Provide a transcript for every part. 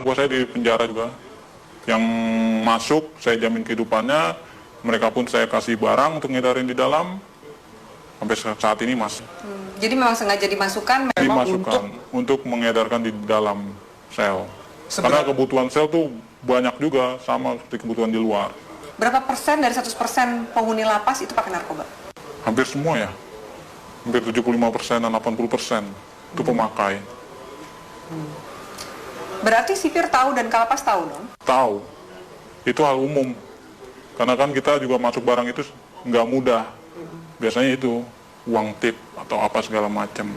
buah saya di penjara juga. Yang masuk, saya jamin kehidupannya. Mereka pun saya kasih barang untuk ngedarin di dalam. Sampai saat ini masih. Jadi memang sengaja dimasukkan memang untuk mengedarkan di dalam sel. Karena kebutuhan sel tuh banyak juga, sama seperti kebutuhan di luar. Berapa persen dari 100% penghuni lapas itu pakai narkoba? Hampir semua ya. Hampir 75% dan 80% itu pemakai. Berarti sipir tahu dan kalapas tahu dong? Tahu. Itu hal umum. Karena kan kita juga masuk barang itu nggak mudah. Biasanya itu uang tip atau apa segala macam.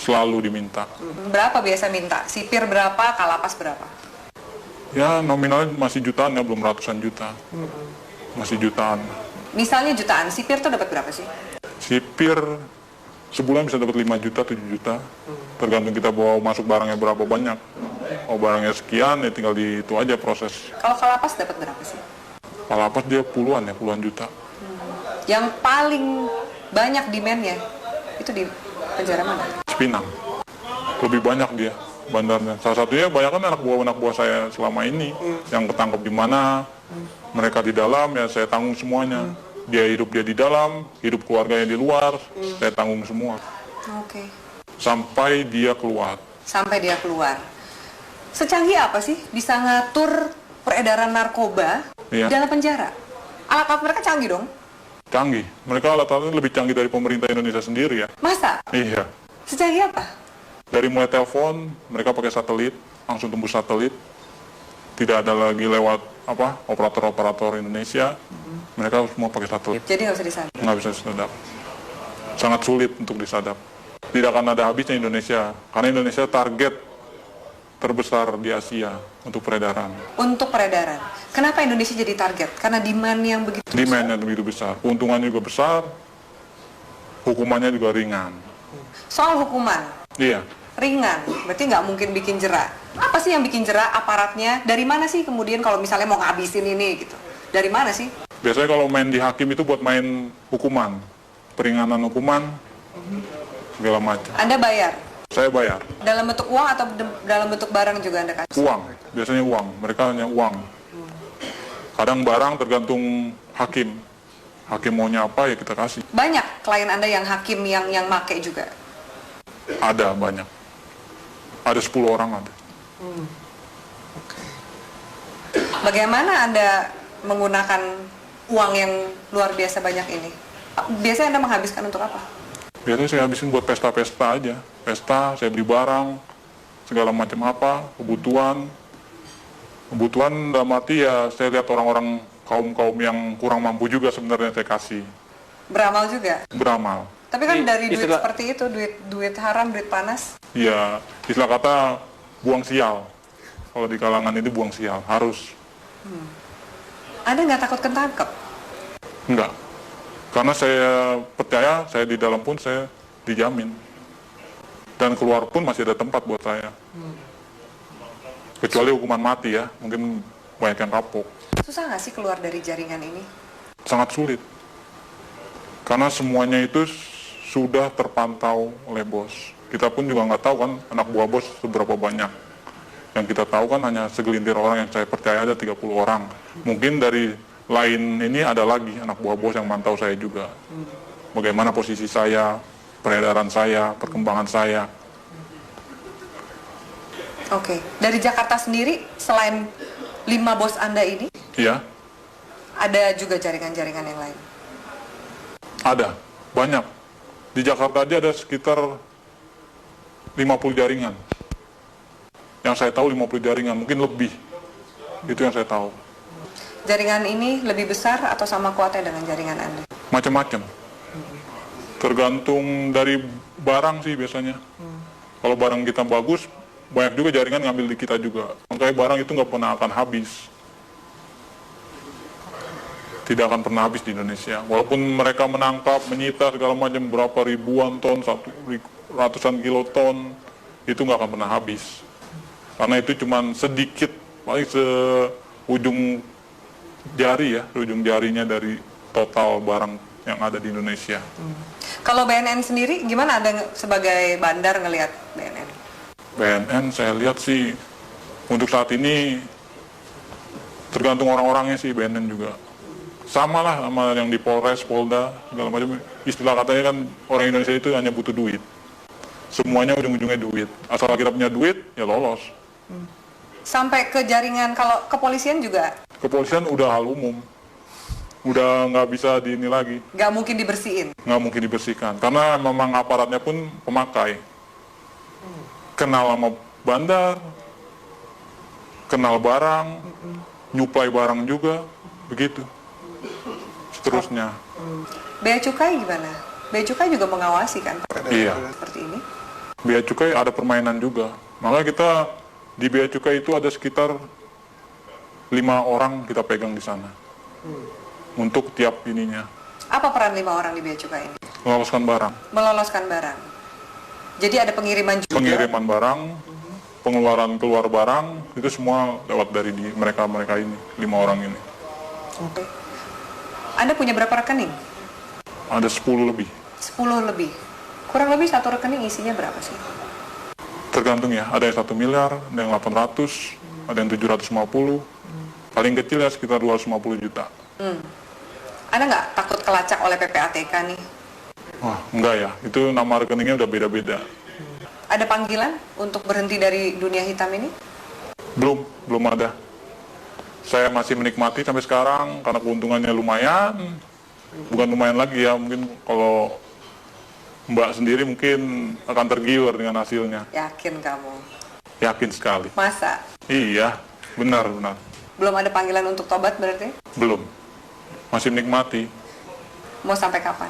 Selalu diminta. Berapa biasa minta? Sipir berapa, kalapas berapa? Ya nominalnya masih jutaan ya, belum ratusan juta. Masih jutaan. Misalnya jutaan, sipir tuh dapat berapa sih? Sipir sebulan bisa dapat 5 juta, 7 juta. Tergantung kita bawa masuk barangnya berapa banyak. Oh barangnya sekian, ya tinggal di itu aja proses. Kalau kalapas dapat berapa sih? Kalapas dia puluhan juta. Yang paling banyak demand-nya itu di penjara mana? Cipinang. Lebih banyak dia bandarnya. Salah satunya banyak kan anak buah saya selama ini. Yang ketangkep di mana, mereka di dalam, ya saya tanggung semuanya. Dia di dalam, hidup keluarganya di luar, saya tanggung semua. Oke. Sampai dia keluar. Sampai dia keluar. Secanggih apa sih bisa ngatur peredaran narkoba dalam penjara? Alat-alat mereka canggih dong? Canggih. Mereka alat-alatnya lebih canggih dari pemerintah Indonesia sendiri ya. Masa? Iya. Secanggih apa? Dari mulai telepon, mereka pakai satelit, langsung tembus satelit. Tidak ada lagi lewat operator-operator Indonesia. Mereka semua pakai satelit. Jadi nggak bisa disadap? Nggak bisa disadap. Sangat sulit untuk disadap. Tidak akan ada habisnya Indonesia. Karena Indonesia target terbesar di Asia untuk peredaran. Untuk peredaran. Kenapa Indonesia jadi target? Karena demand yang begitu besar? Demand yang begitu besar. Keuntungannya juga besar. Hukumannya juga ringan. Soal hukuman? Iya. Ringan, berarti nggak mungkin bikin jera. Apa sih yang bikin jera? Aparatnya? Dari mana sih kemudian kalau misalnya mau ngabisin ini gitu? Dari mana sih? Biasanya kalau main di hakim itu buat main hukuman. Peringanan hukuman, segala macam. Anda bayar? Saya bayar. Dalam bentuk uang atau dalam bentuk barang juga Anda kasih? Uang, biasanya uang. Mereka hanya uang. Kadang barang tergantung hakim. Hakim maunya apa ya kita kasih. Banyak klien Anda yang hakim yang make juga? Ada banyak. Ada 10 orang ada. Bagaimana Anda menggunakan uang yang luar biasa banyak ini? Biasanya Anda menghabiskan untuk apa? Biasanya saya habisin buat pesta-pesta aja. Pesta, saya beli barang, segala macam apa, kebutuhan. Kebutuhan dalam arti ya saya lihat orang-orang kaum-kaum yang kurang mampu juga sebenarnya saya kasih. Beramal juga? Beramal. Tapi kan dari duit seperti itu, duit haram, duit panas? Ya, istilah kata buang sial. Kalau di kalangan itu buang sial, harus. Anda nggak takut ketangkep? Enggak. Karena saya percaya, saya di dalam pun saya dijamin. Dan keluar pun masih ada tempat buat saya. Kecuali hukuman mati ya, mungkin banyak yang kapok. Susah nggak sih keluar dari jaringan ini? Sangat sulit. Karena semuanya itu sudah terpantau oleh bos. Kita pun juga nggak tahu kan anak buah bos seberapa banyak. Yang kita tahu kan hanya segelintir orang yang saya percaya ada 30 orang. Mungkin dari lain ini ada lagi anak buah bos yang mantau saya juga. Bagaimana posisi saya, peredaran saya, perkembangan saya. Oke. Dari Jakarta sendiri, selain 5 bos Anda ini, Iya, ada juga jaringan-jaringan yang lain? ada, banyak. Di Jakarta aja ada sekitar 50 jaringan. Yang saya tahu 50 jaringan, mungkin lebih. Itu yang saya tahu. Jaringan ini lebih besar atau sama kuatnya dengan jaringan Anda? Macam-macam. Tergantung dari barang sih biasanya. Kalau barang kita bagus, banyak juga jaringan ngambil di kita juga. Makanya barang itu nggak pernah akan habis. Tidak akan pernah habis di Indonesia. Walaupun mereka menangkap, menyita segala macam berapa ribuan ton, ratusan kiloton, itu nggak akan pernah habis. Karena itu cuma sedikit, paling seujung jari ya, ujung jarinya dari total barang yang ada di Indonesia. Kalau BNN sendiri, gimana Anda sebagai bandar ngelihat BNN? BNN saya lihat sih Untuk saat ini tergantung orang-orangnya sih, BNN juga. Sama lah sama yang di Polres, Polda, segala macam. Istilah katanya kan orang Indonesia itu hanya butuh duit. Semuanya ujung-ujungnya duit. Asal kita punya duit, ya lolos. Sampai ke jaringan, kalau kepolisian juga? Kepolisian udah hal umum. Udah nggak bisa di ini lagi. Nggak mungkin dibersihin? Nggak mungkin dibersihkan. Karena memang aparatnya pun pemakai. Kenal sama bandar, kenal barang, nyuplai barang juga, begitu. Seterusnya. Bea Cukai gimana? Bea Cukai juga mengawasi kan? Iya. Seperti ini? Bea Cukai ada permainan juga. Makanya kita di Bea Cukai itu ada sekitar 5 orang kita pegang di sana. Untuk tiap ininya. Apa peran 5 orang di Bea Cukai ini? Meloloskan barang. Meloloskan barang. Jadi ada pengiriman juga? Pengiriman barang, pengeluaran keluar barang, itu semua lewat dari mereka ini, 5 orang ini. Oke. Anda punya berapa rekening? Ada 10 lebih. 10 lebih. Kurang lebih satu rekening isinya berapa sih? Tergantung ya, ada yang 1 miliar, ada yang 800, ada yang 750, paling kecil ya sekitar 250 juta. Anda nggak takut kelacak oleh PPATK nih? Wah, enggak ya, itu nama rekeningnya udah beda-beda. Ada panggilan untuk berhenti dari dunia hitam ini? Belum ada. Saya masih menikmati sampai sekarang karena keuntungannya lumayan. Bukan lumayan lagi ya, mungkin kalau Mbak sendiri mungkin akan tergiur dengan hasilnya. Yakin kamu? Yakin sekali. Masa? Iya, benar. Belum ada panggilan untuk tobat berarti? Belum. Masih menikmati. Mau sampai kapan?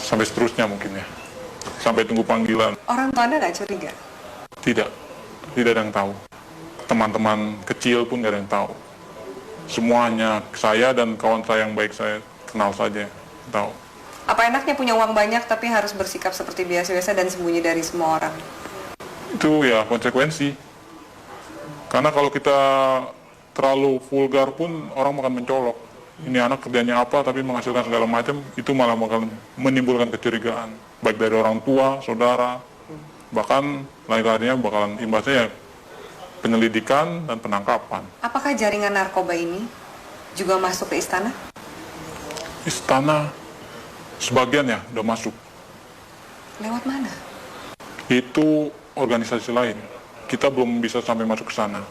Sampai seterusnya mungkin ya. Sampai tunggu panggilan. Orang tua Anda nggak curiga? Tidak ada yang tahu. Teman-teman kecil pun nggak ada yang tahu. Semuanya saya dan kawan saya yang baik saya kenal saja tahu. Apa enaknya punya uang banyak tapi harus bersikap seperti biasa-biasa dan sembunyi dari semua orang? Itu ya konsekuensi. Karena kalau kita terlalu vulgar pun orang akan mencolok. Ini anak kerjanya apa tapi menghasilkan segala macam, itu malah bakal menimbulkan kecurigaan. Baik dari orang tua, saudara, bahkan lain-lainnya bakalan imbasnya ya penyelidikan dan penangkapan. Apakah jaringan narkoba ini juga masuk ke istana? Istana sebagian ya udah masuk. Lewat mana? Itu organisasi lain. Kita belum bisa sampai masuk ke sana.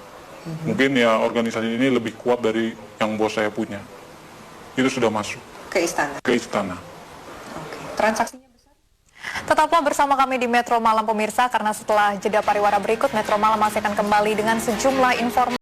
Mungkin ya organisasi ini lebih kuat dari yang bos saya punya. Itu sudah masuk. Ke istana? Ke istana. Oke. Transaksinya besar? Tetaplah bersama kami di Metro Malam pemirsa, karena setelah jeda pariwara berikut, Metro Malam masih akan kembali dengan sejumlah informasi.